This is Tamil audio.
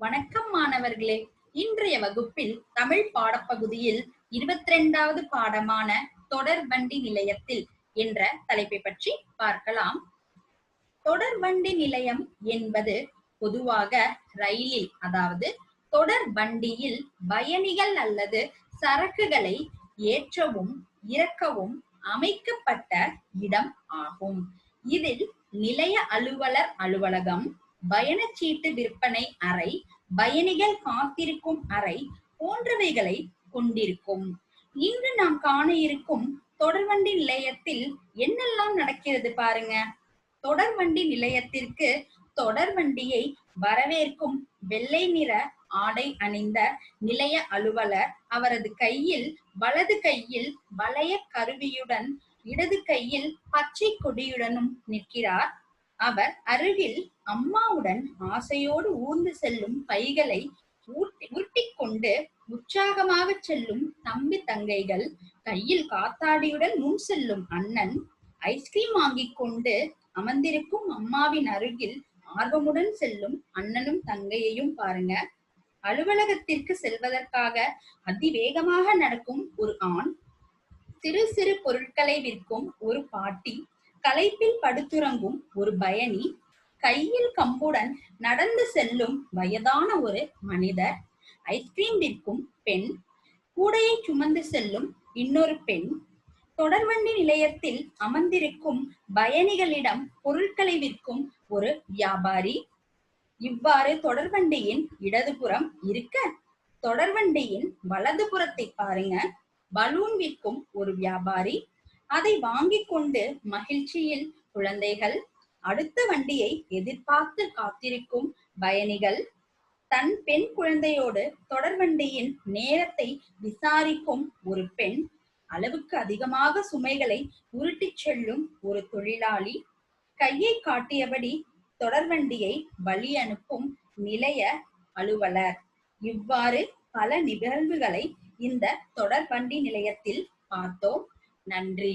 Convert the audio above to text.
வணக்கம் மாணவர்களே. இன்றைய வகுப்பில் தமிழ் பாடப்பகுதியில் 22வது பாடமான தொடர்வண்டி நிலையத்தில் என்ற தலைப்பை பற்றி பார்க்கலாம். தொடர்வண்டி நிலையம் என்பது பொதுவாக ரயிலில், அதாவது தொடர் வண்டியில் பயணிகள் அல்லது சரக்குகளை ஏற்றவும் இறக்கவும் அமைக்கப்பட்ட இடம் ஆகும். இதில் நிலைய அலுவலர் அலுவலகம், பயணச்சீட்டு விற்பனை அறை, பயணிகள் காத்திருக்கும் அறை போன்றவைகளை கொண்டிருக்கும். இன்று நாம் காண இருக்கும் தொடர்வண்டி நிலையத்தில் என்னெல்லாம் நடக்கிறது பாருங்க. தொடர்வண்டி நிலையத்திற்கு தொடர்வண்டியை வரவேற்கும் வெள்ளை நிற ஆடை அணிந்த நிலைய அலுவலர் அவரது கையில் வலது கையில் வளைய கருவியுடன் இடது கையில் பச்சை கொடியுடனும் நிற்கிறார். அவர் அருகில் அம்மாவுடன் ஆசையோடு ஊர்ந்து செல்லும் பைகளை உருட்டிக் கொண்டு உற்சாகமாக செல்லும் தம்பி தங்கைகள், கையில் காத்தாடியுடன் முன் செல்லும் அண்ணன், ஐஸ்கிரீம் வாங்கிக் கொண்டு அமர்ந்திருக்கும் அம்மாவின் அருகில் ஆர்வமுடன் செல்லும் அண்ணனும் தங்கையையும் பாருங்க. அலுவலகத்திற்கு செல்வதற்காக அதிவேகமாக நடக்கும் ஒரு ஆண், சிறு சிறு பொருட்களை விற்கும் ஒரு பாட்டி, களைப்பில் படுத்துறங்கும் ஒரு பயணி, கையில் கம்புடன் நடந்து செல்லும் வயதான ஒரு மனிதர், ஐஸ்கிரீம் விற்கும் பெண், கூடையை சுமந்து செல்லும் இன்னொரு பெண், தொடர்வண்டி நிலையத்தில் அமர்ந்திருக்கும் பயணிகளிடம் பொருட்களை விற்கும் ஒரு வியாபாரி. இவ்வாறு தொடர்வண்டியின் இடதுபுறம் இருக்க, தொடர்வண்டியின் வலது புறத்தை பாருங்க. பலூன் விற்கும் ஒரு வியாபாரி, அதை வாங்கி கொண்டு மகிழ்ச்சியில் குழந்தைகள், அடுத்த வண்டியை எதிர்பார்த்து காத்திருக்கும் பயணிகள், தன் பெண் குழந்தையோடு தொடர்வண்டியின் நேரத்தை விசாரிக்கும் ஒரு பெண், அளவுக்கு அதிகமாக சுமைகளை உருட்டிச் செல்லும் ஒரு தொழிலாளி, கையை காட்டியபடி தொடர்வண்டியை வழி அனுப்பும் நிலைய அலுவலர். இவ்வாறு பல நிகழ்வுகளை இந்த தொடர்வண்டி நிலையத்தில் பார்த்தோம். நன்றி.